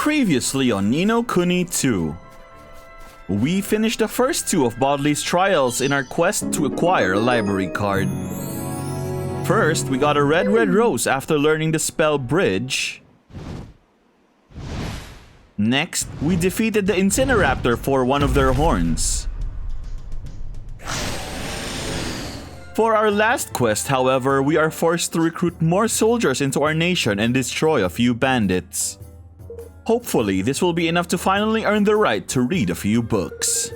Previously on No Kuni 2. We finished the first two of Boddly's trials in our quest to acquire a library card. First, we got a red rose after learning the spell Bridge. Next, we defeated the Incineraptor for one of their horns. For our last quest, however, we are forced to recruit more soldiers into our nation and destroy a few bandits. Hopefully, this will be enough to finally earn the right to read a few books.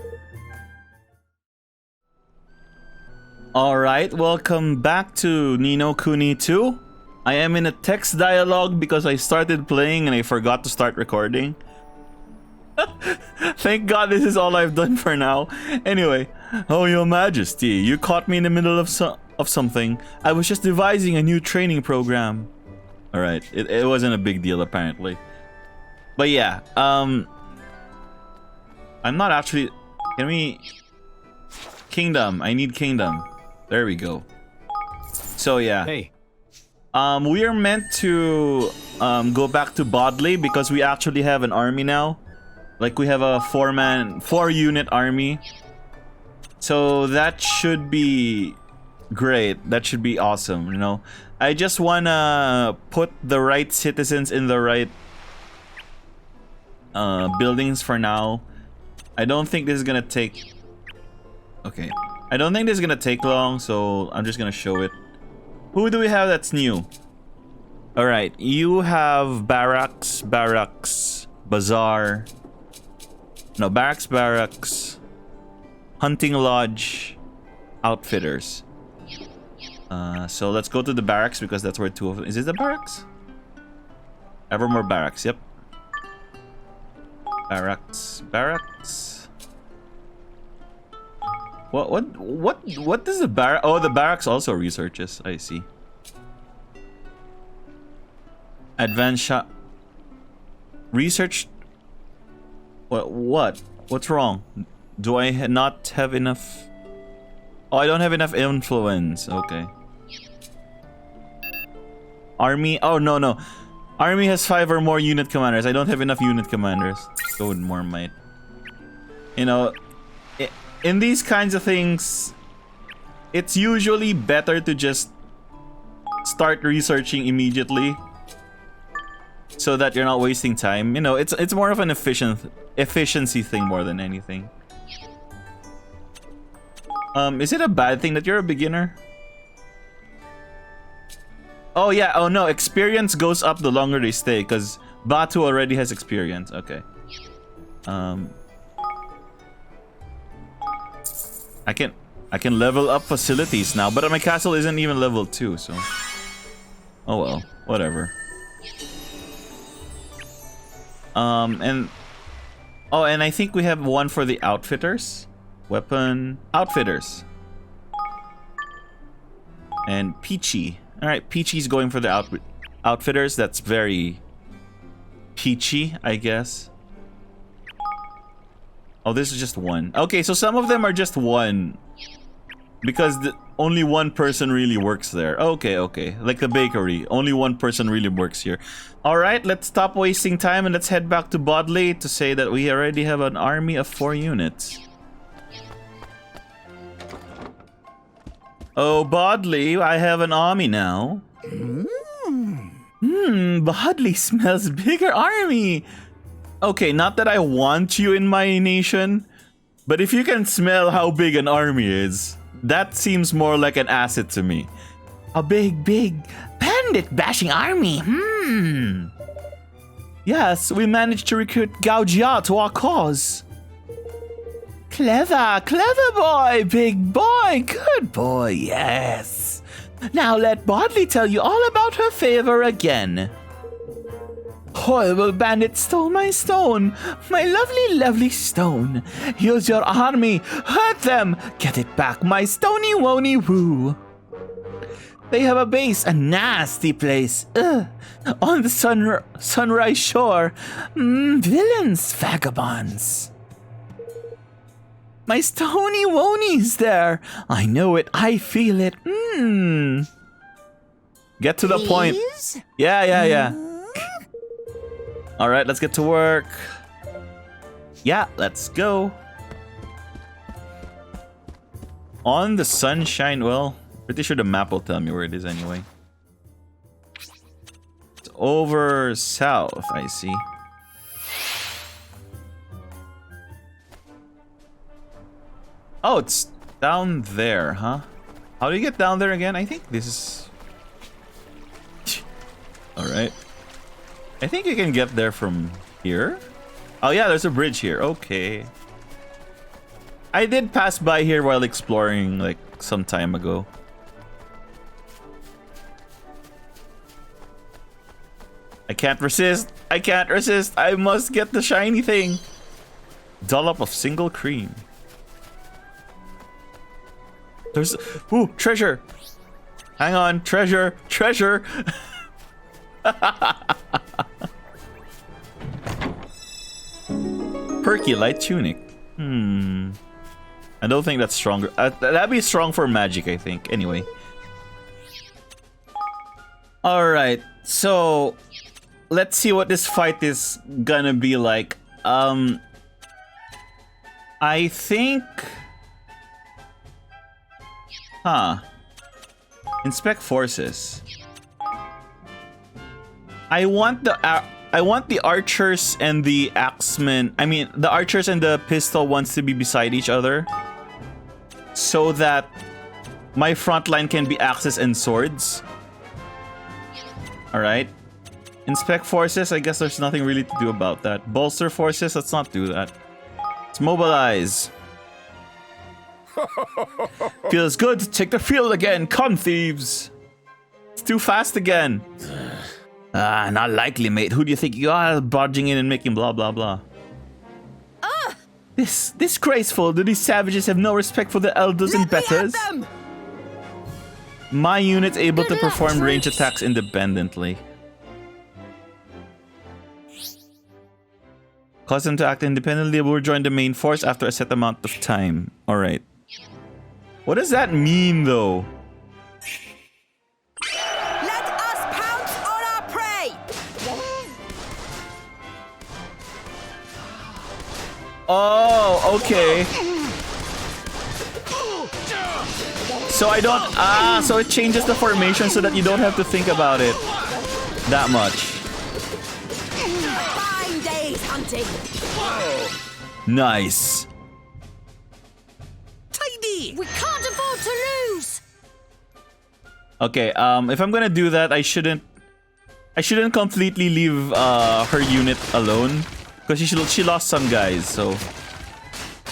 Alright, welcome back to No Kuni 2. I am in a text dialogue because I started playing and I forgot to start recording. Thank God this is all I've done for now. Anyway, oh your majesty, you caught me in the middle of something. I was just devising a new training program. Alright, it wasn't a big deal apparently. But yeah, I'm not actually... Can we... Kingdom, I need kingdom. There we go. So yeah. Hey. We are meant to go back to Boddly because we actually have an army now. Like we have a 4-unit army. So that should be great. That should be awesome, you know. I just wanna put the right citizens in the right buildings for now. I don't think this is gonna take... Okay. I don't think this is gonna take long, so I'm just gonna show it. Who do we have that's new? Alright, you have barracks, bazaar. No, barracks, hunting lodge, outfitters. So let's go to the barracks because that's where two of them... Is this the barracks? Evermore barracks, yep. Barracks. What does the barrack... Oh, the barracks also researches. I see. Advanced shot... Research... What? What's wrong? Do I not have enough... Oh, I don't have enough influence. Okay. Army... Oh, no. Army has 5 or more unit commanders. I don't have enough unit commanders. Go with more might. You know... In these kinds of things, it's usually better to just start researching immediately so that you're not wasting time. You know, it's more of an efficiency thing more than anything. Is it a bad thing that you're a beginner? Oh yeah, oh no, experience goes up the longer they stay because Batu already has experience. Okay. I can level up facilities now, but my castle isn't even level 2, so... Oh well, whatever. And I think we have one for the outfitters. Weapon... Outfitters. And Peachy. Alright, Peachy's going for the outfitters. That's very... peachy, I guess. Oh, this is just one. Okay, so some of them are just one. Because only one person really works there. Okay. Like the bakery. Only one person really works here. Alright, let's stop wasting time and let's head back to Boddly to say that we already have an army of 4 units. Oh, Boddly, I have an army now. Boddly smells bigger army. Okay, not that I want you in my nation, but if you can smell how big an army is, that seems more like an asset to me. A big bandit-bashing army, Yes, we managed to recruit Gaojia to our cause. Clever boy, big boy, good boy, yes. Now let Boddly tell you all about her favor again. Horrible bandit stole my stone. My lovely stone. Use your army. Hurt them. Get it back, my stony wony woo. They have a base, a nasty place. On the sunrise shore. Villains, vagabonds. My stony wony's there. I know it. I feel it. Get to the point. Yeah. All right, let's get to work. Yeah, let's go. On the sunshine, well, pretty sure the map will tell me where it is anyway. It's over south, I see. Oh, it's down there, huh? How do you get down there again? I think this is... Alright. I think you can get there from here. Oh yeah, there's a bridge here. Okay. I did pass by here while exploring like some time ago. I can't resist. I can't resist. I must get the shiny thing. Dollop of single cream. There's... Ooh, treasure. Hang on. Treasure. Treasure. Perky light tunic. I don't think that's stronger. That'd be strong for magic, I think. Anyway. Alright. So... let's see what this fight is gonna be like. I think... Huh. Inspect forces. I want the archers and the axemen. I mean, the archers and the pistol ones to be beside each other, so that my front line can be axes and swords. All right. Inspect forces. I guess there's nothing really to do about that. Bolster forces. Let's not do that. Let's mobilize. Feels good to take the field again. Come, thieves. It's too fast again. Not likely, mate. Who do you think you are, barging in and making blah blah blah? This disgraceful. Do these savages have no respect for the elders and betters? My unit's able to perform range attacks independently. Cause them to act independently. Will rejoin the main force after a set amount of time. All right. What does that mean, though? Let us pounce on our prey. Oh, okay. So I don't... so it changes the formation so that you don't have to think about it that much. Fine days hunting. Nice. We can't afford to lose. Okay, if I'm gonna do that, I shouldn't completely leave her unit alone, because she lost some guys, so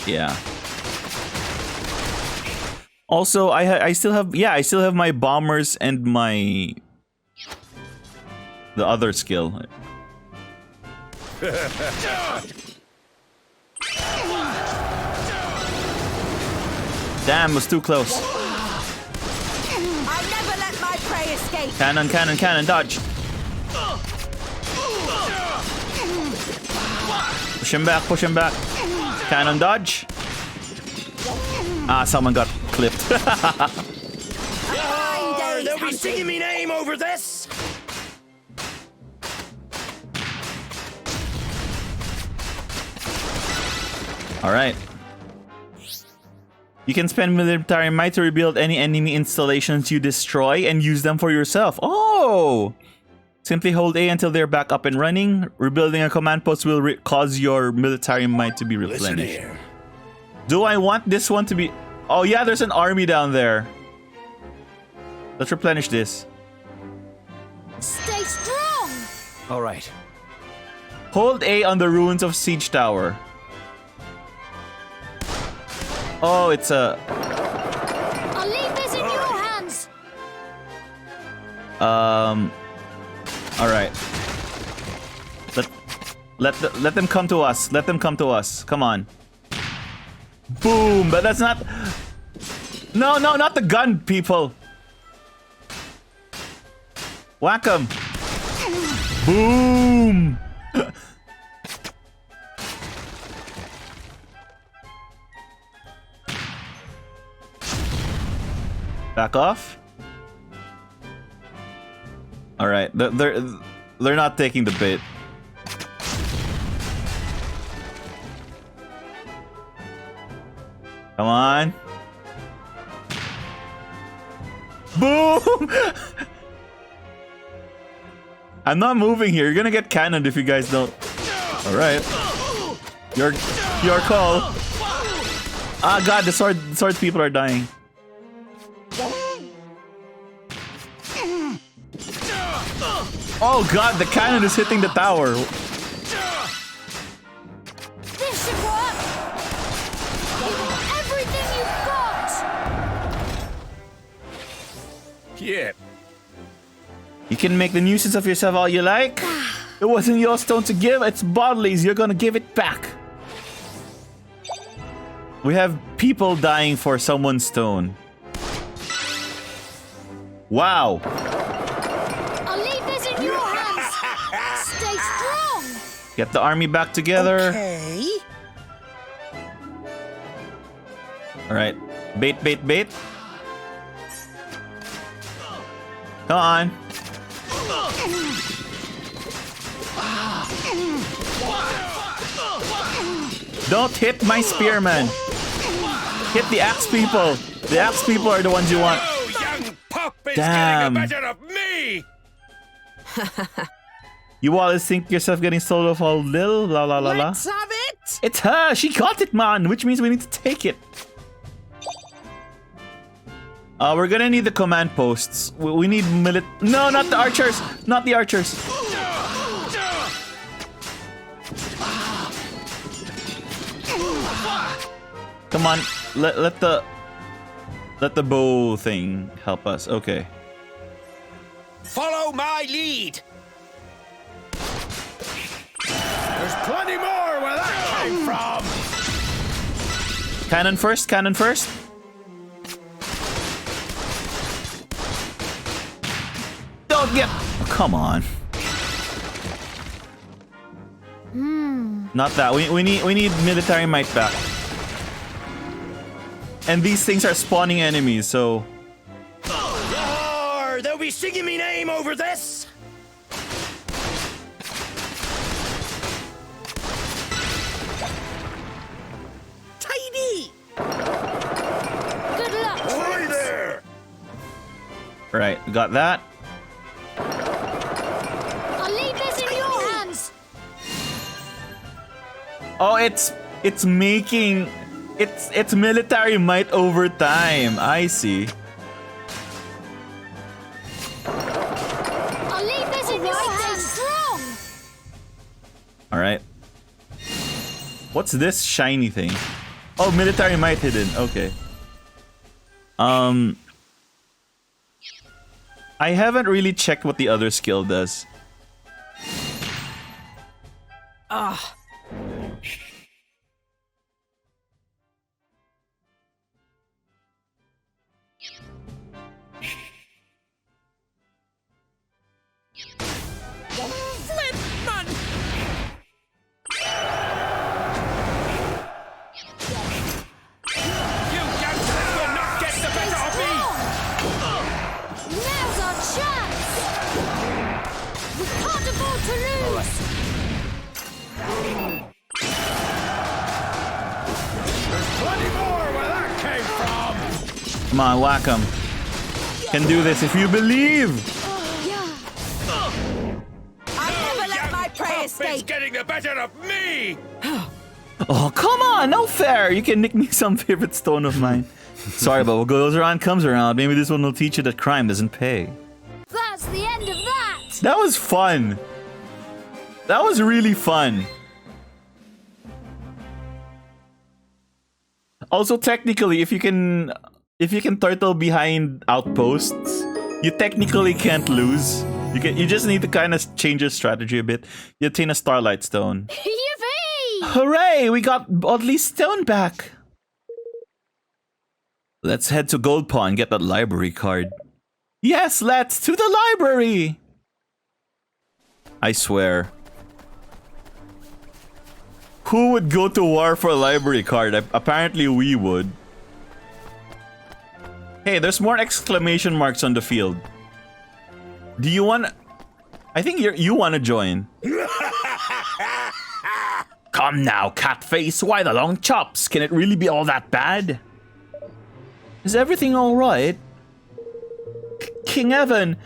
yeah. Also, I still have my bombers and the other skill. Damn, it was too close. I never let my prey escape. Cannon, cannon, cannon, dodge. Push him back, push him back. Cannon, dodge. Someone got clipped. They'll be singing me name over this. All right. You can spend military might to rebuild any enemy installations you destroy and use them for yourself. Oh! Simply hold A until they're back up and running. Rebuilding a command post will cause your military might to be replenished. Do I want this one to be... Oh yeah, there's an army down there. Let's replenish this. Stay strong! Alright. Hold A on the ruins of Siege Tower. Oh, it's a... I'll leave this in your hands. Alright. Let them come to us. Let them come to us. Come on. Boom! But that's not... No, not the gun, people. Whack 'em. Boom! Back off. All right, they're not taking the bait. Come on. Boom! I'm not moving here. You're gonna get cannoned if you guys don't. Alright. Your call. Ah god, the sword people are dying. Oh god, the cannon is hitting the tower. This should work. Give it everything you've got. Yeah. You can make the nuisance of yourself all you like. It wasn't your stone to give, it's Boddly's. You're gonna give it back. We have people dying for someone's stone. Wow. I'll leave this in your hands. Stay strong. Get the army back together. Okay. Alright. Bait, bait, bait. Come on. Don't hit my spearman. Hit the axe people. The axe people are the ones you want. Oh, young pup is Damn. getting the better of me. You always think yourself getting sold off all little, la la la la. Let's have it. It's her. She got it, man. Which means we need to take it. We're gonna need the command posts. We need No, not the archers. Not the archers. Come on. Let the bow thing help us. Okay. Follow my lead. There's plenty more where that came from. Cannon first. Cannon first. Don't get. Oh, come on. Not that. We need military might back. And these things are spawning enemies, so. Roar! They'll be singing me name over this. Tidy. Good luck, Hi troops. there. Right, got that. I'll leave this in your hands. Oh, it's making it's military might over time. I see. I'll leave this in your hands. Strong. All right. What's this shiny thing? Oh, military might hidden. Okay. I haven't really checked what the other skill does. Flip, man. You youngsters will not get the better of me. Now's our chance. We can't afford to lose. There's plenty more where that came from. Come on, whack 'em. Can do this if you believe. I never let my prey Pup is escape. getting the better of me. Oh, come on, no fair. You can nick me some favorite stone of mine. Sorry, but what goes around comes around. Maybe this one will teach you that crime doesn't pay. That's the end of that. That was fun. That was really fun. Also, technically, if you can turtle behind outposts, you technically can't lose. You just need to kind of change your strategy a bit. You obtain a Starlight Stone. Yippee! Hooray! We got Boddly's stone back. Let's head to Goldpaw and get that library card. Yes, let's to the library. I swear. Who would go to war for a library card? Apparently we would. Hey, there's more exclamation marks on the field. Do you want? I think you want to join. Come now, Catface, why the long chops? Can it really be all that bad? Is everything alright? King Evan!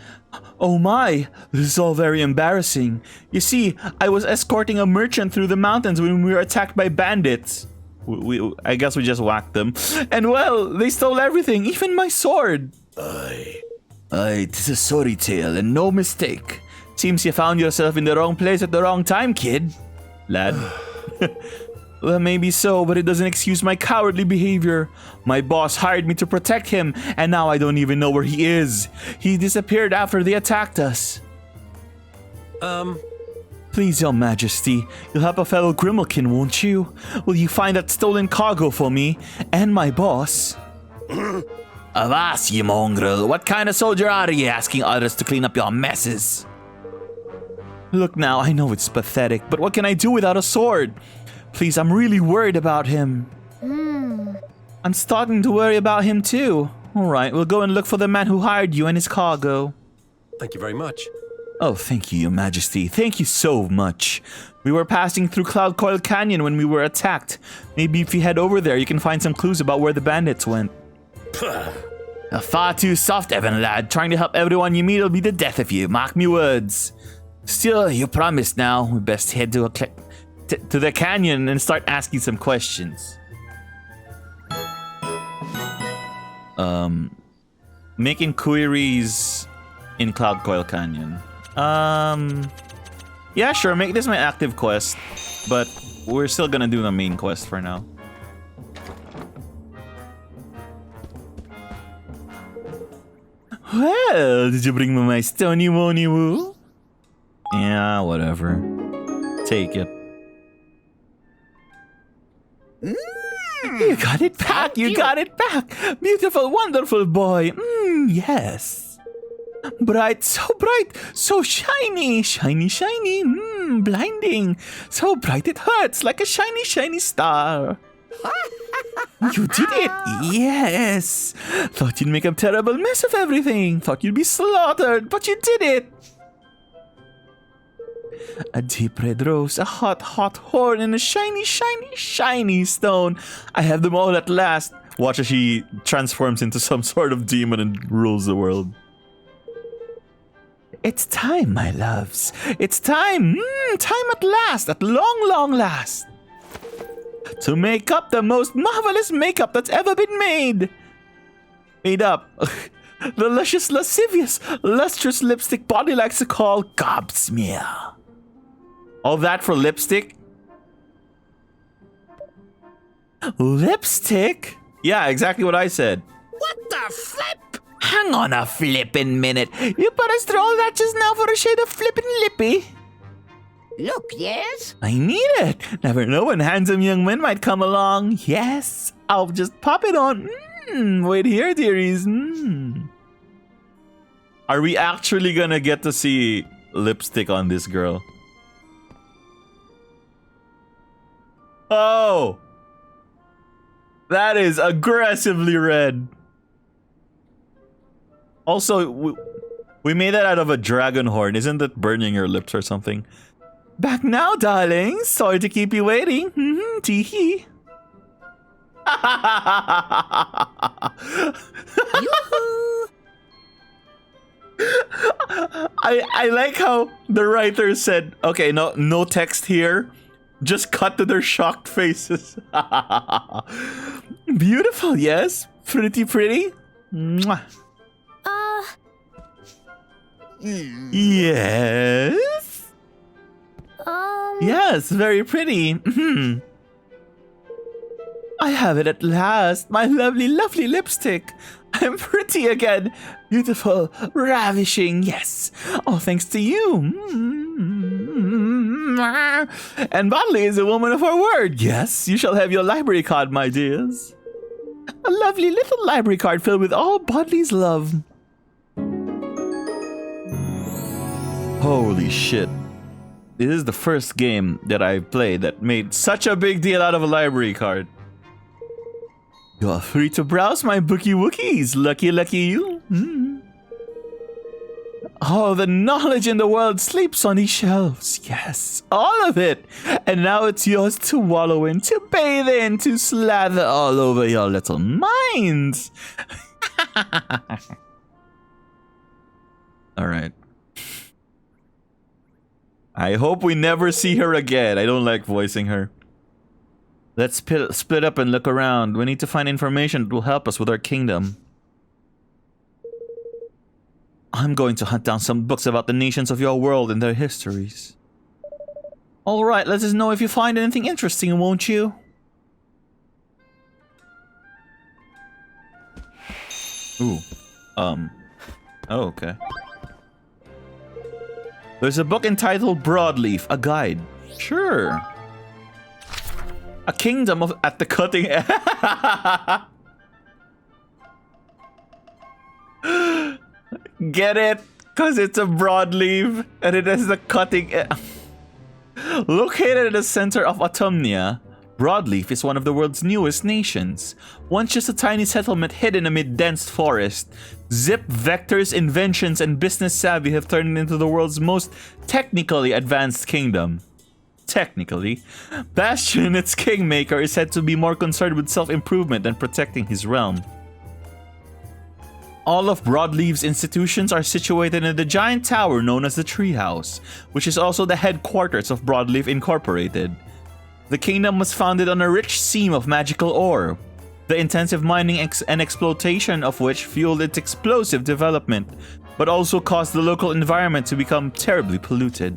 Oh my, this is all very embarrassing. You see, I was escorting a merchant through the mountains when we were attacked by bandits. I guess we just whacked them. And well, they stole everything, even my sword. Aye, 'tis a sorry tale and no mistake. Seems you found yourself in the wrong place at the wrong time, kid. Lad. Well, maybe so, but it doesn't excuse my cowardly behavior. My boss hired me to protect him, and now I don't even know where he is. He disappeared after they attacked us. Please, Your Majesty, you'll help a fellow Grimalkin, won't you? Will you find that stolen cargo for me and my boss? Avast, you mongrel. What kind of soldier are you asking others to clean up your messes? Look now, I know it's pathetic, but what can I do without a sword? Please, I'm really worried about him. I'm starting to worry about him too. Alright, we'll go and look for the man who hired you and his cargo. Thank you very much. Oh, thank you, Your Majesty. Thank you so much. We were passing through Cloud Coil Canyon when we were attacked. Maybe if you head over there, you can find some clues about where the bandits went. Far too soft, Evan, lad. Trying to help everyone you meet will be the death of you. Mark me words. Still, you promised now. We best head to the canyon and start asking some questions. Making queries in Cloud Coil Canyon. Yeah, sure, make this my active quest, but we're still gonna do the main quest for now. Well, did you bring me my stony wony woo? Yeah, whatever. Take it. You got it back! You got it back! Beautiful, wonderful boy! Yes. Bright, so shiny! Shiny, shiny, blinding! So bright it hurts like a shiny, shiny star! You did it! Yes! Thought you'd make a terrible mess of everything! Thought you'd be slaughtered, but you did it! A deep red rose, a hot, hot horn, and a shiny, shiny, shiny stone. I have them all at last. Watch as she transforms into some sort of demon and rules the world. It's time, my loves. It's time. Time at last. At long, long last. To make up the most marvelous makeup that's ever been made. Made up. The luscious, lascivious, lustrous lipstick Boddly likes to call gobsmear. All that for lipstick? Lipstick? Yeah, exactly what I said. What the flip? Hang on a flippin' minute. You put us through all that just now for a shade of flippin' lippy? Look, yes? I need it. Never know when handsome young men might come along. Yes, I'll just pop it on. Wait here, dearies. Are we actually gonna get to see lipstick on this girl? Oh! That is aggressively red. Also, we made that out of a dragon horn. Isn't that burning your lips or something? Back now, darling. Sorry to keep you waiting. Tee-hee. I like how the writer said, okay, no text here. Just cut to their shocked faces. Beautiful, yes? Pretty, pretty? Mwah. Yes? Yes, very pretty. I have it at last. My lovely, lovely lipstick. I'm pretty again. Beautiful, ravishing, yes. All thanks to you. And Boddly is a woman of her word. Yes, you shall have your library card, my dears. A lovely little library card filled with all Boddly's love. Holy shit. This is the first game that I've played that made such a big deal out of a library card. You are free to browse my bookie wookies. Lucky, lucky you. Oh, the knowledge in the world sleeps on these shelves. Yes, all of it. And now it's yours to wallow in, to bathe in, to slather all over your little minds. All right. I hope we never see her again. I don't like voicing her. Let's split up and look around. We need to find information that will help us with our kingdom. I'm going to hunt down some books about the nations of your world and their histories. Alright, let us know if you find anything interesting, won't you? Ooh. Oh, okay. There's a book entitled Broadleaf, a guide. Sure. A kingdom of at the cutting edge. Get it? Because it's a broadleaf and it has the cutting edge. Located at the center of Autumnia, Broadleaf is one of the world's newest nations. Once just a tiny settlement hidden amid dense forest, Zip Vector's inventions and business savvy have turned it into the world's most technically advanced kingdom. Technically, Bastion, its kingmaker, is said to be more concerned with self-improvement than protecting his realm. All of Broadleaf's institutions are situated in the giant tower known as the Treehouse, which is also the headquarters of Broadleaf Incorporated. The kingdom was founded on a rich seam of magical ore, the intensive mining and exploitation of which fueled its explosive development, but also caused the local environment to become terribly polluted.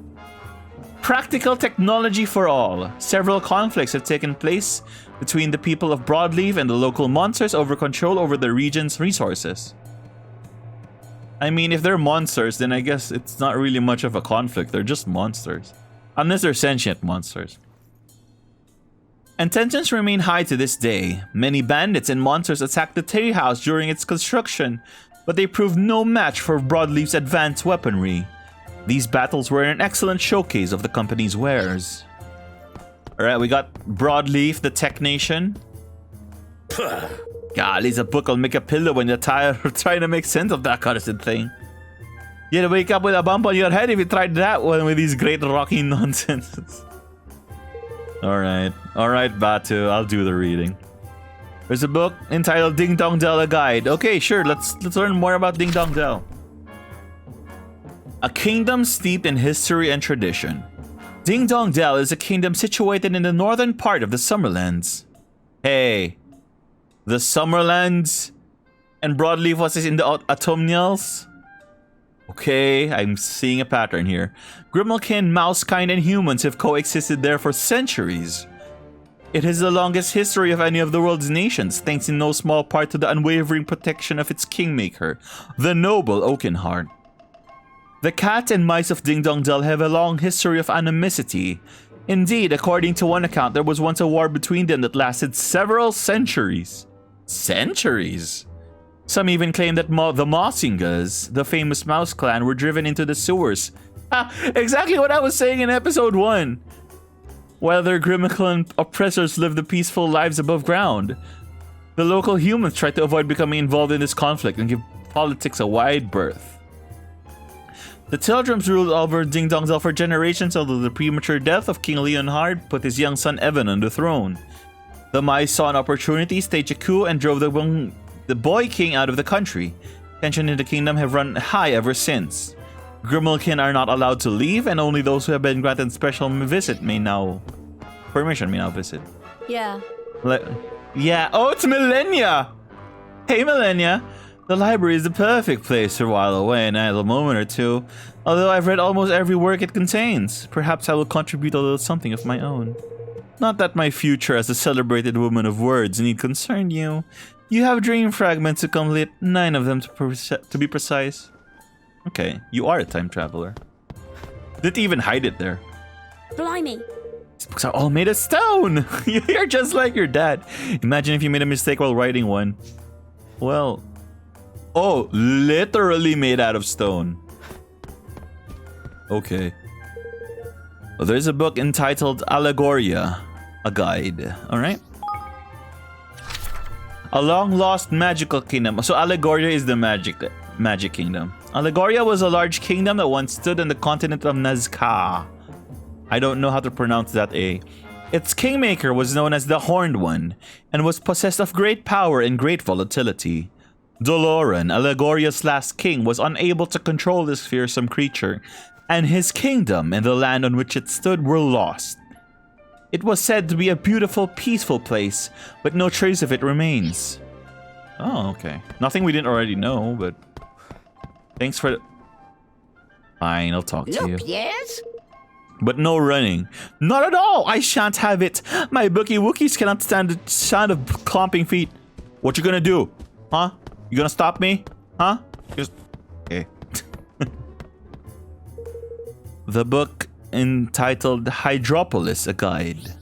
Practical technology for all. Several conflicts have taken place between the people of Broadleaf and the local monsters over control over the region's resources. I mean, if they're monsters, then I guess it's not really much of a conflict. They're just monsters. Unless they're sentient monsters. And tensions remain high to this day. Many bandits and monsters attacked the treehouse during its construction, but they proved no match for Broadleaf's advanced weaponry. These battles were an excellent showcase of the company's wares. Alright, we got Broadleaf, the Tech Nation. Golly, a book will make a pillow when you're tired of trying to make sense of that cursed thing. You'd wake up with a bump on your head if you tried that one with these great rocky nonsense. Alright, Batu, I'll do the reading. There's a book entitled Ding Dong Dell, a guide. Okay, sure, let's learn more about Ding Dong Dell. A kingdom steeped in history and tradition. Ding Dong Dell is a kingdom situated in the northern part of the Summerlands. Hey, the Summerlands and Broadleaf was in the Autumnals? Okay, I'm seeing a pattern here. Grimalkin, Mousekind, and humans have coexisted there for centuries. It has the longest history of any of the world's nations, thanks in no small part to the unwavering protection of its kingmaker, the noble Oakenheart. The cat and mice of Ding Dong Dell have a long history of animosity. Indeed, according to one account, there was once a war between them that lasted several centuries. Centuries? Some even claim that the Mossingas, the famous mouse clan, were driven into the sewers. Exactly what I was saying in episode 1. While their Grimalkin oppressors lived the peaceful lives above ground. The local humans tried to avoid becoming involved in this conflict and give politics a wide berth. The Tildrums ruled over Ding Dong Dell for generations, although the premature death of King Leonhard put his young son Evan on the throne. The mice saw an opportunity, staged a coup, and drove the boy king out of the country. Tension in the kingdom have run high ever since. Grimalkin are not allowed to leave, and only those who have been granted special permission may now visit. Yeah. Yeah. Oh, it's Millenia! Hey, Millenia! The library is the perfect place to while away an idle moment or two. Although I've read almost every work it contains, perhaps I will contribute a little something of my own. Not that my future as a celebrated woman of words need concern you. You have dream fragments to complete, 9 of them to be precise. Okay, you are a time traveler. Didn't even hide it there. Blimey. These books are all made of stone! You're just like your dad. Imagine if you made a mistake while writing one. Well... Oh, literally made out of stone. Okay. Well, there's a book entitled Allegoria, a guide. Alright. A long-lost magical kingdom. So Allegoria is the magic kingdom. Allegoria was a large kingdom that once stood on the continent of Nazca. I don't know how to pronounce that A. Its kingmaker was known as the Horned One, and was possessed of great power and great volatility. Doloran, Allegoria's last king, was unable to control this fearsome creature, and his kingdom and the land on which it stood were lost. It was said to be a beautiful, peaceful place, but no trace of it remains. Oh, okay. Nothing we didn't already know, but... Thanks for... Fine, I'll talk to you. Look, yes? But no running. Not at all! I shan't have it! My bookie wookies cannot stand the sound of clomping feet. What you gonna do? Huh? You gonna stop me? Huh? Just... Okay. The book entitled Hydropolis, a Guide.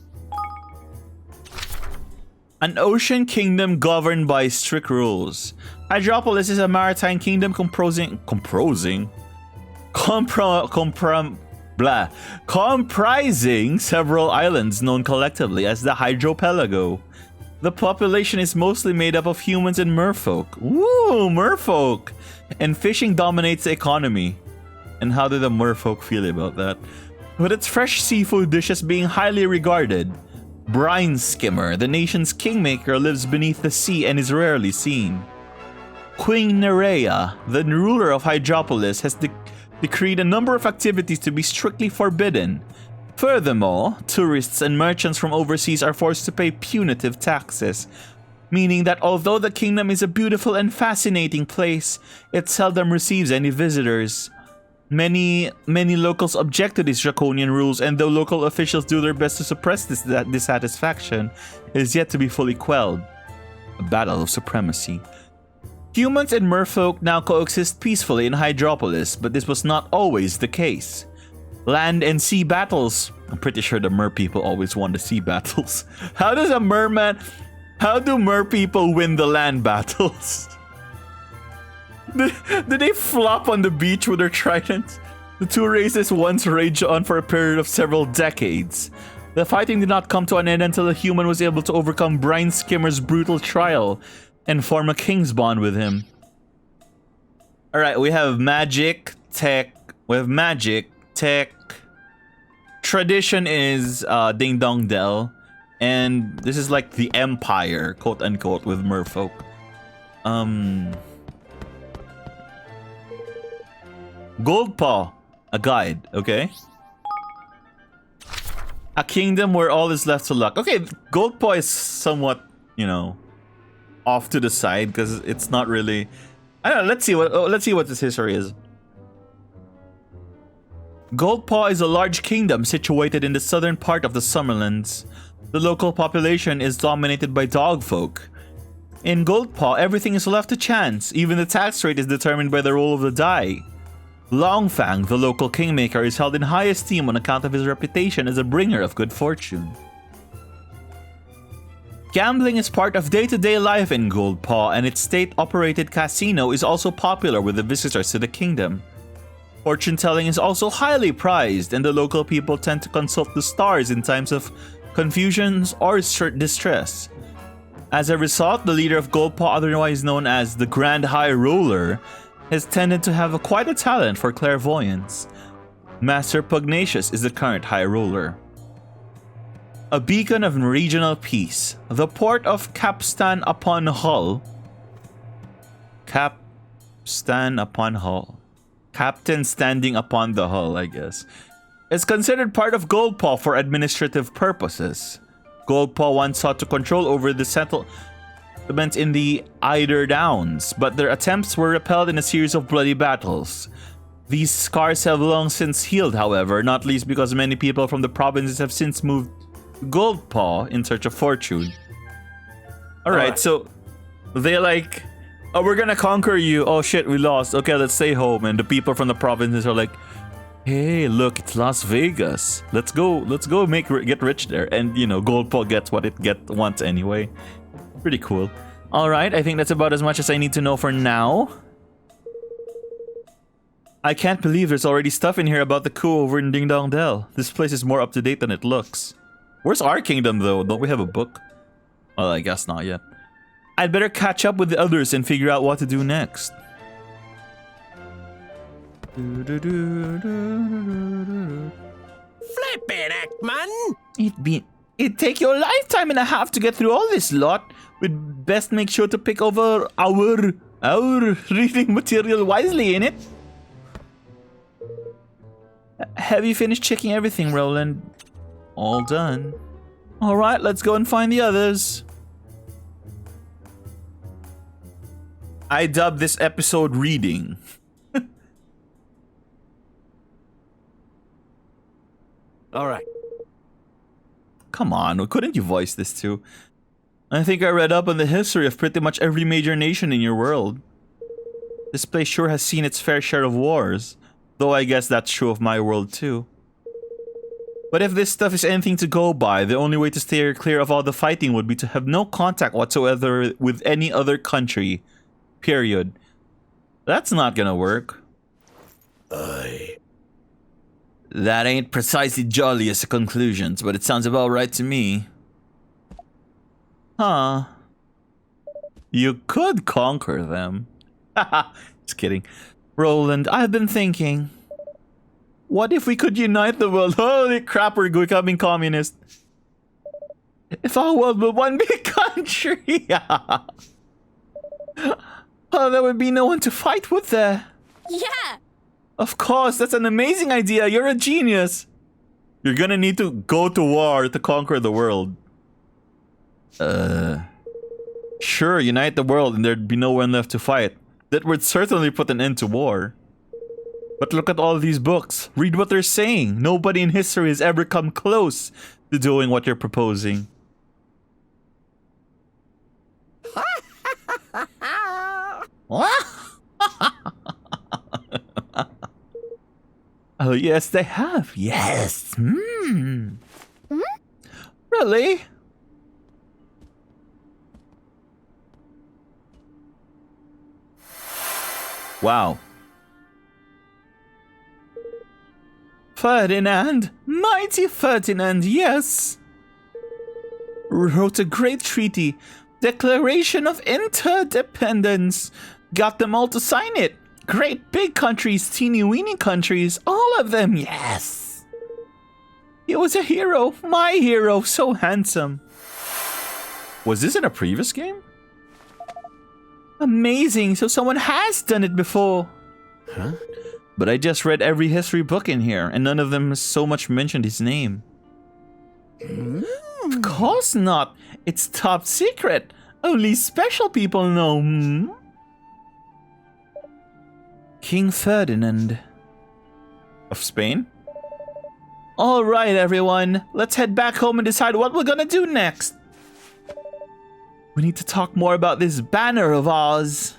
An ocean kingdom governed by strict rules. Hydropolis is a maritime kingdom comprising several islands known collectively as the Hydropelago. The population is mostly made up of humans and merfolk. Ooh, merfolk! And fishing dominates the economy. And how do the merfolk feel about that? With its fresh seafood dishes being highly regarded, Brine Skimmer, the nation's kingmaker, lives beneath the sea and is rarely seen. Queen Nerea, the ruler of Hydropolis, has decreed a number of activities to be strictly forbidden. Furthermore, tourists and merchants from overseas are forced to pay punitive taxes, meaning that although the kingdom is a beautiful and fascinating place, it seldom receives any visitors. Many locals object to these draconian rules, and though local officials do their best to suppress this dissatisfaction, it is yet to be fully quelled. A battle of supremacy. Humans and merfolk now coexist peacefully in Hydropolis, but this was not always the case. Land and sea battles. I'm pretty sure the mer people always won the sea battles. How do mer people win the land battles? Did they flop on the beach with their tridents? The two races once raged on for a period of several decades. The fighting did not come to an end until a human was able to overcome Brine Skimmer's brutal trial and form a king's bond with him. Alright, we have magic, tech. We have magic, tech. Tradition is Ding Dong Dell. And this is like the empire, quote unquote, with merfolk. Goldpaw, a guide, okay? A kingdom where all is left to luck. Okay, Goldpaw is somewhat, you know, off to the side because it's not really. I don't know. Let's see what this history is. Goldpaw is a large kingdom situated in the southern part of the Summerlands. The local population is dominated by dogfolk. In Goldpaw, everything is left to chance. Even the tax rate is determined by the roll of the die. Longfang, the local kingmaker, is held in high esteem on account of his reputation as a bringer of good fortune. Gambling is part of day-to-day life in Goldpaw, and its state-operated casino is also popular with the visitors to the kingdom. Fortune-telling is also highly prized, and the local people tend to consult the stars in times of confusions or distress. As a result, the leader of Goldpaw, otherwise known as the Grand High Roller, has tended to have quite a talent for clairvoyance. Master Pugnacius is the current High Ruler. A beacon of regional peace. The port of Capstan upon Hull. Capstan upon Hull. Captain standing upon the hull, I guess. Is considered part of Goldpaw for administrative purposes. Goldpaw once sought to control over the settlements in the Eider Downs, but their attempts were repelled in a series of bloody battles. These scars have long since healed, however, not least because many people from the provinces have since moved to Goldpaw in search of fortune. Alright, so they like, oh, we're gonna conquer you. Oh shit, we lost. Okay, let's stay home. And the people from the provinces are like, hey, look, it's Las Vegas. Let's go get rich there. And you know, Goldpaw gets what it wants anyway. Pretty cool. Alright, I think that's about as much as I need to know for now. I can't believe there's already stuff in here about the coup over in Ding Dong Dell. This place is more up to date than it looks. Where's our kingdom though? Don't we have a book? Well, I guess not yet. I'd better catch up with the others and figure out what to do next. Flippin' heck, man! It'd take you a lifetime and a half to get through all this lot. We'd best make sure to pick over our reading material wisely, innit? Have you finished checking everything, Roland? All done. Alright, let's go and find the others. I dubbed this episode Reading. Alright. Come on, couldn't you voice this too? I think I read up on the history of pretty much every major nation in your world. This place sure has seen its fair share of wars, though I guess that's true of my world too. But if this stuff is anything to go by, the only way to stay clear of all the fighting would be to have no contact whatsoever with any other country. Period. That's not gonna work. That ain't precisely jolly as a conclusion, but it sounds about right to me. Huh. You could conquer them. Haha, just kidding. Roland, I've been thinking. What if we could unite the world? Holy crap, we're becoming communist. If our world were one big country. Oh, there would be no one to fight, would there? Yeah. Of course, that's an amazing idea. You're a genius. You're gonna need to go to war to conquer the world. Sure, unite the world and there'd be no one left to fight. That would certainly put an end to war. But look at all these books. Read what they're saying. Nobody in history has ever come close to doing what you're proposing. Oh, yes, they have. Yes. Really? Wow. Ferdinand, mighty Ferdinand, yes. Wrote a great treaty, Declaration of Interdependence. Got them all to sign it. Great big countries, teeny weeny countries, all of them, yes. He was a hero, my hero, so handsome. Was this in a previous game? Amazing, so someone has done it before. Huh? But I just read every history book in here, and none of them so much mentioned his name. Of course not. It's top secret. Only special people know. King Ferdinand. Of Spain? Alright, everyone. Let's head back home and decide what we're gonna do next. We need to talk more about this banner of ours.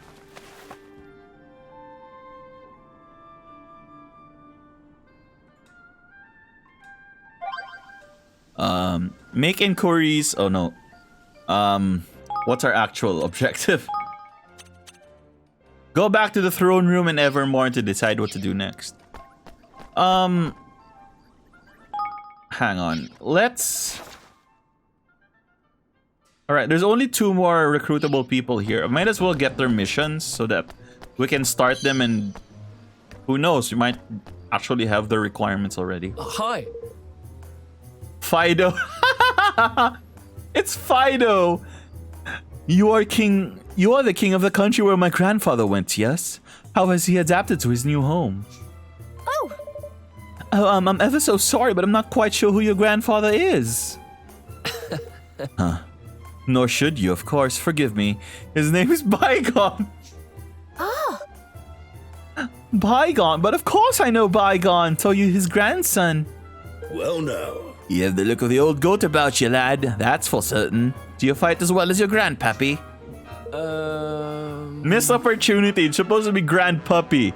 Make inquiries. Oh no. What's our actual objective? Go back to the throne room in Evermore to decide what to do next. Hang on. Let's... Alright, there's only 2 more recruitable people here. I might as well get their missions so that we can start them, and who knows, we might actually have their requirements already. Hi. Fai Do. It's Fai Do. You are the king of the country where my grandfather went, yes? How has he adapted to his new home? Oh. I'm ever so sorry, but I'm not quite sure who your grandfather is. Huh. Nor should you, of course. Forgive me. His name is Bygone. Oh. Bygone, but of course I know Bygone. Told you his grandson. Well, now. You have the look of the old goat about you, lad. That's for certain. Do you fight as well as your grandpappy? Missed opportunity. It's supposed to be grandpuppy.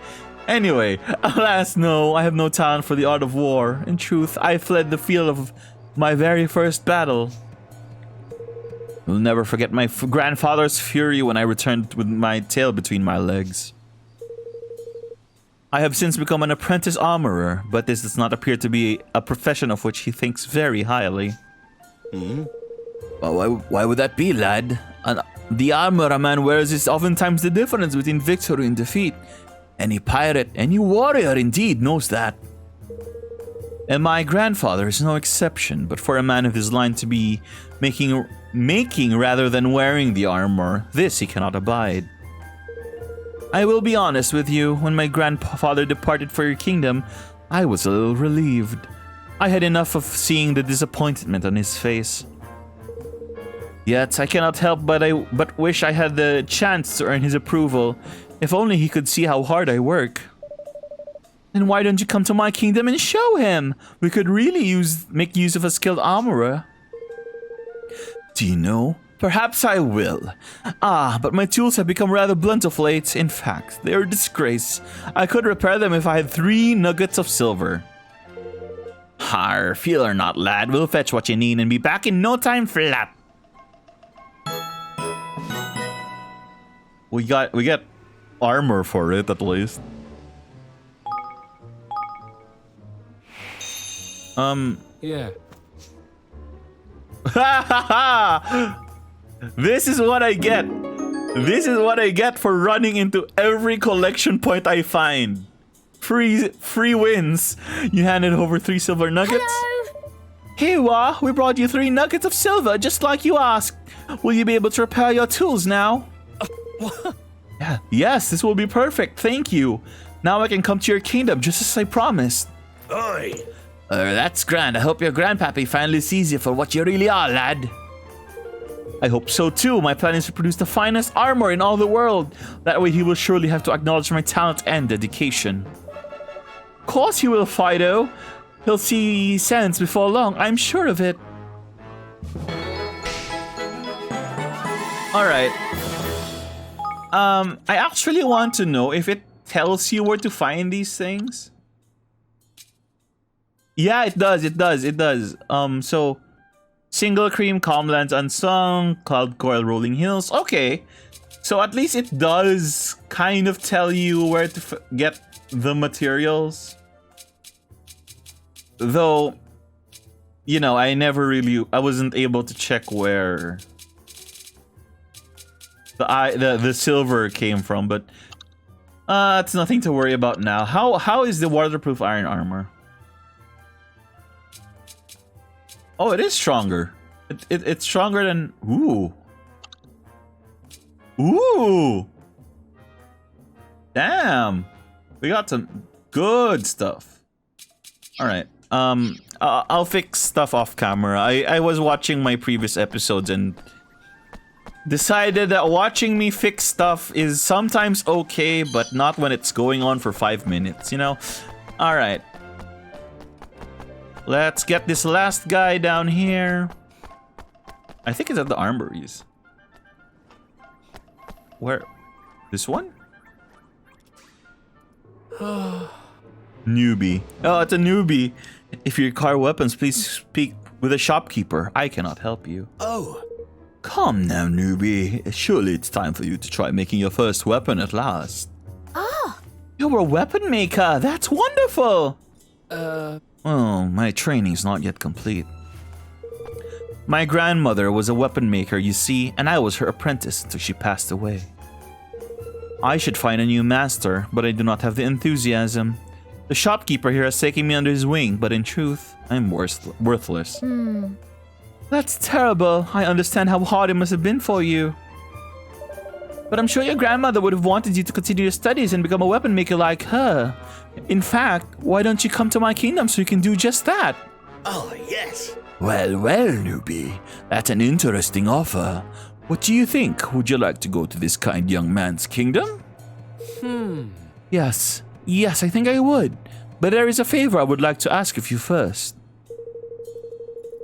Anyway, alas, no. I have no talent for the art of war. In truth, I fled the field of my very first battle. I'll never forget my grandfather's fury when I returned with my tail between my legs. I have since become an apprentice armorer, but this does not appear to be a profession of which he thinks very highly. Well, why would that be, lad? The armor a man wears is oftentimes the difference between victory and defeat. Any pirate, any warrior indeed knows that. And my grandfather is no exception, but for a man of his line to be making rather than wearing the armor, this he cannot abide. I will be honest with you, when my grandfather departed for your kingdom, I was a little relieved. I had enough of seeing the disappointment on his face. Yet I cannot help but wish I had the chance to earn his approval, if only he could see how hard I work. Then why don't you come to my kingdom and show him? We could really make use of a skilled armorer. Do you know? Perhaps I will. But my tools have become rather blunt of late. In fact, they are a disgrace. I could repair them if I had 3 nuggets of silver. Har, fear or not, lad. We'll fetch what you need and be back in no time, flap. We get armor for it at least. Yeah. This is what I get. This is what I get for running into every collection point I find. Free wins. You handed over 3 silver nuggets. Hello? Here you are. We brought you 3 nuggets of silver, just like you asked. Will you be able to repair your tools now? Yeah. Yes, this will be perfect. Thank you. Now I can come to your kingdom, just as I promised. Oi! That's grand. I hope your grandpappy finally sees you for what you really are, lad. I hope so too. My plan is to produce the finest armor in all the world. That way he will surely have to acknowledge my talent and dedication. Of course he will, Fido. He'll see sense before long. I'm sure of it. Alright. I actually want to know if it tells you where to find these things. Yeah, it does. So Single Cream, Calmlands Unsung, Cloud Coil, Rolling Hills. Okay. So at least it does kind of tell you where to get the materials. Though, you know, I wasn't able to check where the silver came from, but it's nothing to worry about now. How is the waterproof iron armor? Oh, it is stronger. It's stronger than... Ooh. Ooh. Damn. We got some good stuff. Alright. I'll fix stuff off camera. I was watching my previous episodes and decided that watching me fix stuff is sometimes okay, but not when it's going on for 5 minutes, you know? Alright. Let's get this last guy down here. I think it's at the armories. Where? This one? Newbie. Oh, it's a newbie. If you require weapons, please speak with a shopkeeper. I cannot help you. Oh. Come now, newbie. Surely it's time for you to try making your first weapon at last. Ah. You're a weapon maker. That's wonderful. Oh, my training's not yet complete. My grandmother was a weapon maker, you see, and I was her apprentice until she passed away. I should find a new master, but I do not have the enthusiasm. The shopkeeper here has taken me under his wing, but in truth, I'm worthless. That's terrible. I understand how hard it must have been for you. But I'm sure your grandmother would have wanted you to continue your studies and become a weapon maker like her. In fact, why don't you come to my kingdom so you can do just that? Oh, yes. Well, newbie. That's an interesting offer. What do you think? Would you like to go to this kind young man's kingdom? Yes, I think I would. But there is a favor I would like to ask of you first.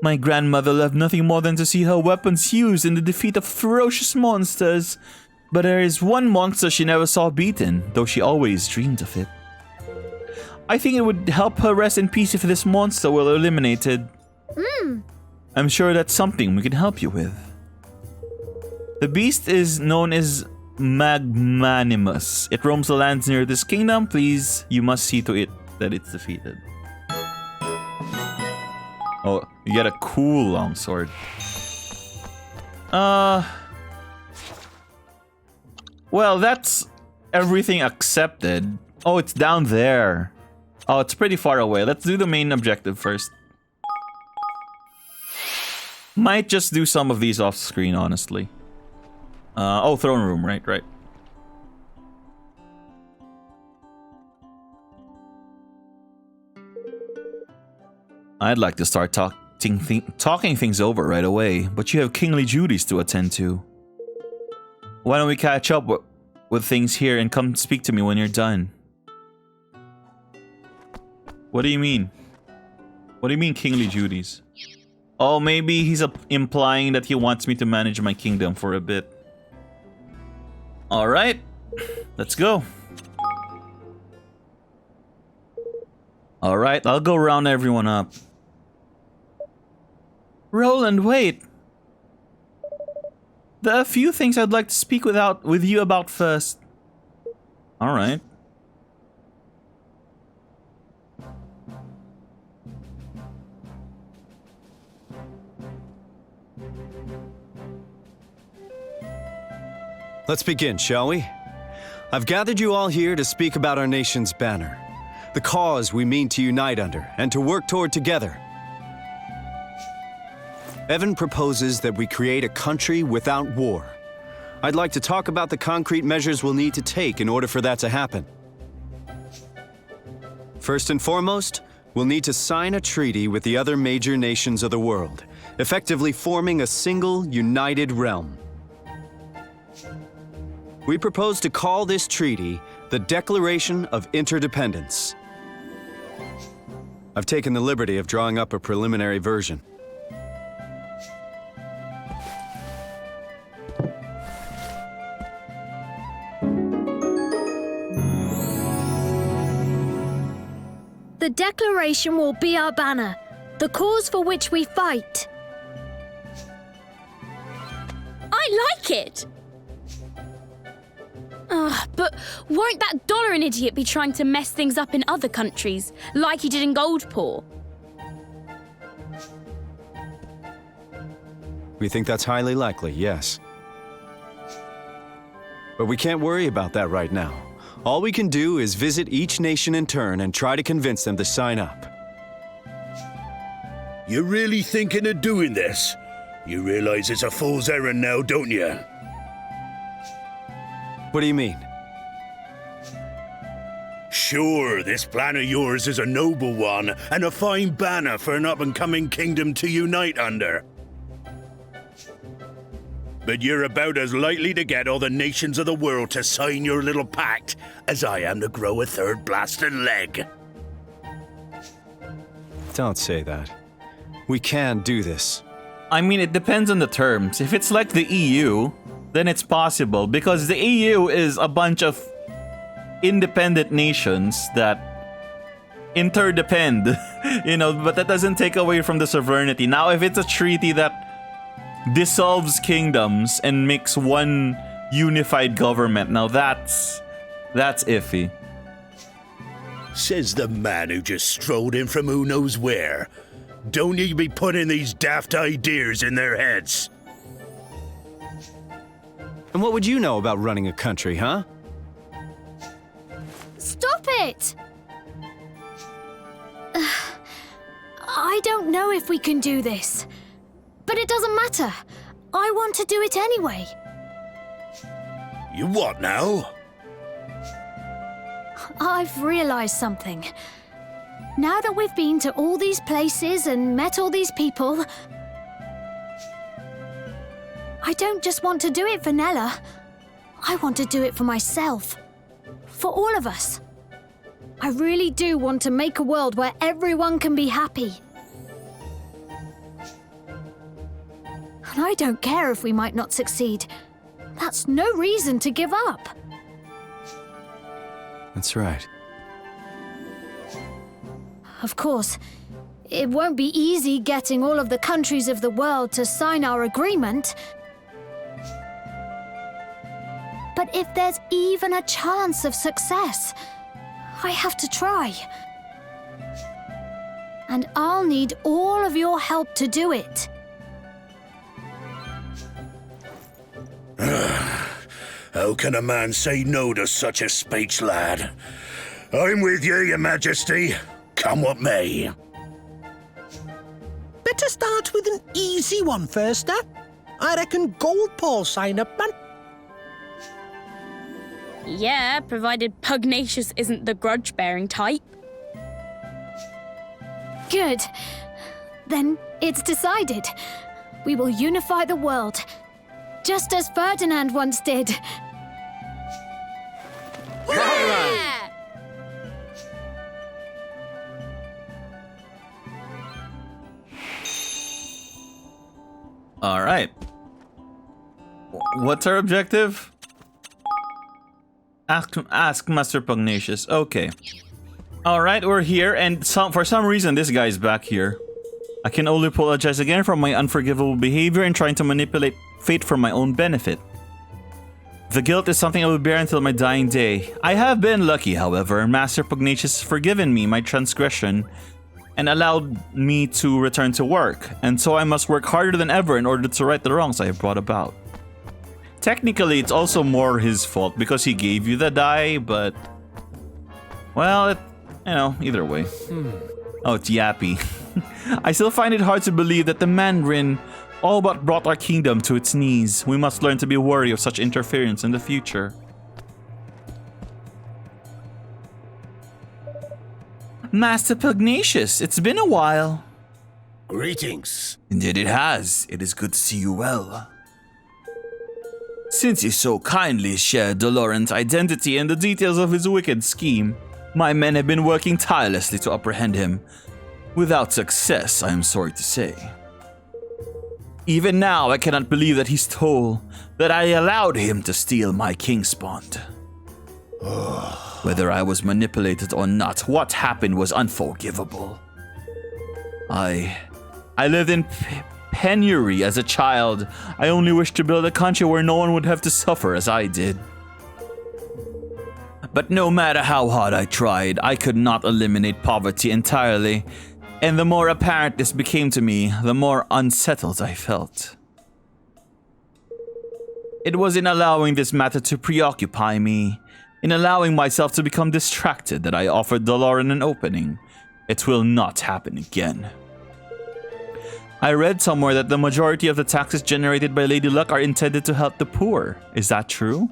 My grandmother loved nothing more than to see her weapons used in the defeat of ferocious monsters. But there is one monster she never saw beaten, though she always dreamed of it. I think it would help her rest in peace if this monster were eliminated. I'm sure that's something we can help you with. The beast is known as Magnanimous. It roams the lands near this kingdom. Please, you must see to it that it's defeated. Oh, you get a cool longsword. Well, that's everything accepted. Oh, it's down there. Oh, it's pretty far away. Let's do the main objective first. Might just do some of these off screen, honestly. Oh, throne room, right. I'd like to start talking things over right away, but you have kingly duties to attend to. Why don't we catch up with things here and come speak to me when you're done? What do you mean? What do you mean kingly duties? Oh, maybe he's implying that he wants me to manage my kingdom for a bit. Alright, let's go. Alright, I'll go round everyone up. Roland, wait. There are a few things I'd like to speak with you about first. Alright. Let's begin, shall we? I've gathered you all here to speak about our nation's banner, the cause we mean to unite under and to work toward together. Evan proposes that we create a country without war. I'd like to talk about the concrete measures we'll need to take in order for that to happen. First and foremost, we'll need to sign a treaty with the other major nations of the world, effectively forming a single, united realm. We propose to call this treaty the Declaration of Interdependence. I've taken the liberty of drawing up a preliminary version. The Declaration will be our banner, the cause for which we fight. I like it! But won't that Dollarin idiot be trying to mess things up in other countries, like he did in Goldpaw? We think that's highly likely, yes. But we can't worry about that right now. All we can do is visit each nation in turn and try to convince them to sign up. You really thinking of doing this? You realize it's a fool's errand now, don't you? What do you mean? Sure, this plan of yours is a noble one and a fine banner for an up-and-coming kingdom to unite under. But you're about as likely to get all the nations of the world to sign your little pact as I am to grow a third blasted leg. Don't say that. We can do this. I mean, it depends on the terms. If it's like the EU, then it's possible, because the EU is a bunch of independent nations that interdepend, you know, but that doesn't take away from the sovereignty. Now, if it's a treaty that dissolves kingdoms and makes one unified government, now that's iffy. Says the man who just strolled in from who knows where. Don't you be putting these daft ideas in their heads. And what would you know about running a country, huh? Stop it! I don't know if we can do this. But it doesn't matter. I want to do it anyway. You what now? I've realized something. Now that we've been to all these places and met all these people, I don't just want to do it for Nella. I want to do it for myself. For all of us. I really do want to make a world where everyone can be happy. And I don't care if we might not succeed. That's no reason to give up. That's right. Of course, it won't be easy getting all of the countries of the world to sign our agreement. But if there's even a chance of success, I have to try. And I'll need all of your help to do it. How can a man say no to such a speech, lad? I'm with you, your majesty. Come what may. Better start with an easy one first, huh? I reckon Goldpaw sign up, man. Yeah, provided Pugnacius isn't the grudge-bearing type. Good. Then it's decided. We will unify the world, just as Ferdinand once did. Yeah! All right. What's our objective? Ask Master Pugnacius. Okay. All right, we're here, and for some reason this guy's back here. I can only apologize again for my unforgivable behavior and trying to manipulate fate for my own benefit. The guilt is something I will bear until my dying day. I have been lucky, however. Master Pugnacius has forgiven me my transgression and allowed me to return to work, and so I must work harder than ever in order to right the wrongs I have brought about. Technically, it's also more his fault because he gave you the die, but... well, either way. Oh, it's yappy. I still find it hard to believe that the Mandarin all but brought our kingdom to its knees. We must learn to be wary of such interference in the future. Master Pugnacius, it's been a while. Greetings. Indeed it has. It is good to see you well. Since you so kindly shared Doloran's identity and the details of his wicked scheme, my men have been working tirelessly to apprehend him. Without success, I am sorry to say. Even now, I cannot believe that he stole, that I allowed him to steal my king's bond. Whether I was manipulated or not, what happened was unforgivable. I lived in penury as a child. I only wished to build a country where no one would have to suffer as I did. But no matter how hard I tried, I could not eliminate poverty entirely, and the more apparent this became to me, the more unsettled I felt. It was in allowing this matter to preoccupy me, in allowing myself to become distracted, that I offered Doloran an opening. It will not happen again. I read somewhere that the majority of the taxes generated by Lady Luck are intended to help the poor. Is that true?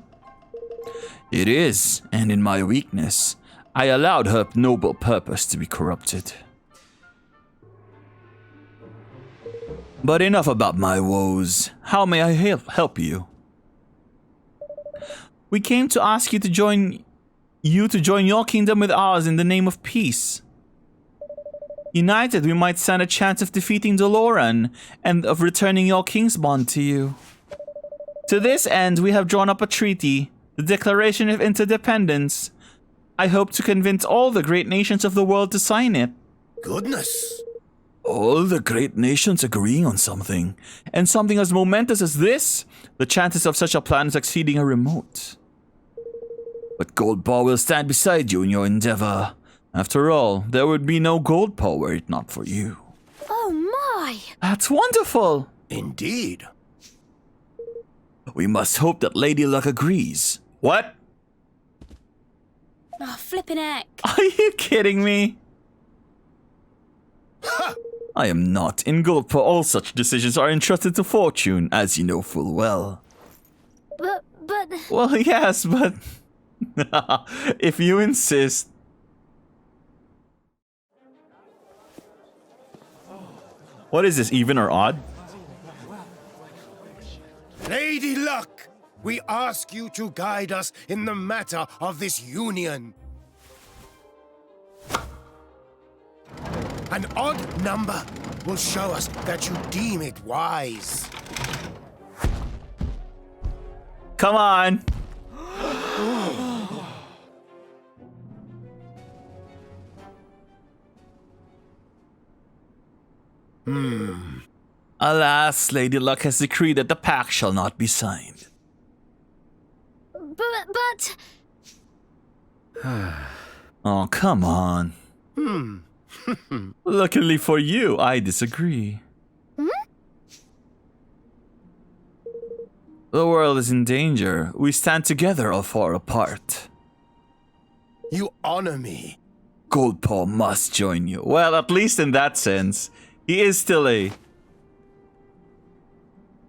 It is, and in my weakness, I allowed her noble purpose to be corrupted. But enough about my woes. How may I help you? We came to ask you to join your kingdom with ours in the name of peace. United, we might stand a chance of defeating Doloran and of returning your king's bond to you. To this end, we have drawn up a treaty, the Declaration of Interdependence. I hope to convince all the great nations of the world to sign it. Goodness. All the great nations agreeing on something, and something as momentous as this, the chances of such a plan succeeding are remote. But Goldpaw will stand beside you in your endeavor. After all, there would be no Goldpaw were it not for you. Oh my! That's wonderful! Indeed. We must hope that Lady Luck agrees. What? Oh, flippin' heck. Are you kidding me? Ha! I am not. In Goldpaw, all such decisions are entrusted to fortune, as you know full well. But... Well, yes, but... if you insist... What is this, even or odd? Lady Luck, we ask you to guide us in the matter of this union. An odd number will show us that you deem it wise. Come on! Alas, Lady Luck has decreed that the pact shall not be signed. But... Oh, come on. Luckily for you, I disagree. The world is in danger. We stand together or far apart. You honor me. Goldpaw must join you. Well, at least in that sense, he is still a...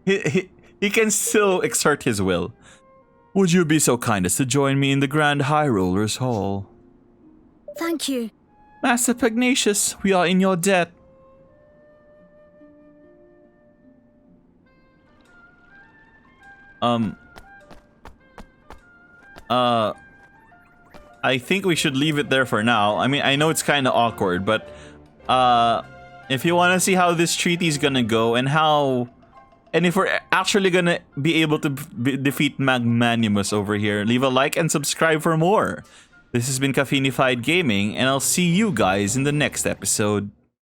He can still exert his will. Would you be so kind as to join me in the Grand High Roller's Hall? Thank you. Master Pugnacius, we are in your debt. I think we should leave it there for now. I mean, I know it's kind of awkward, but if you want to see how this treaty is gonna go and if we're actually gonna be able to defeat Magnanimous over here, leave a like and subscribe for more. This has been Caffeinified Gaming, and I'll see you guys in the next episode.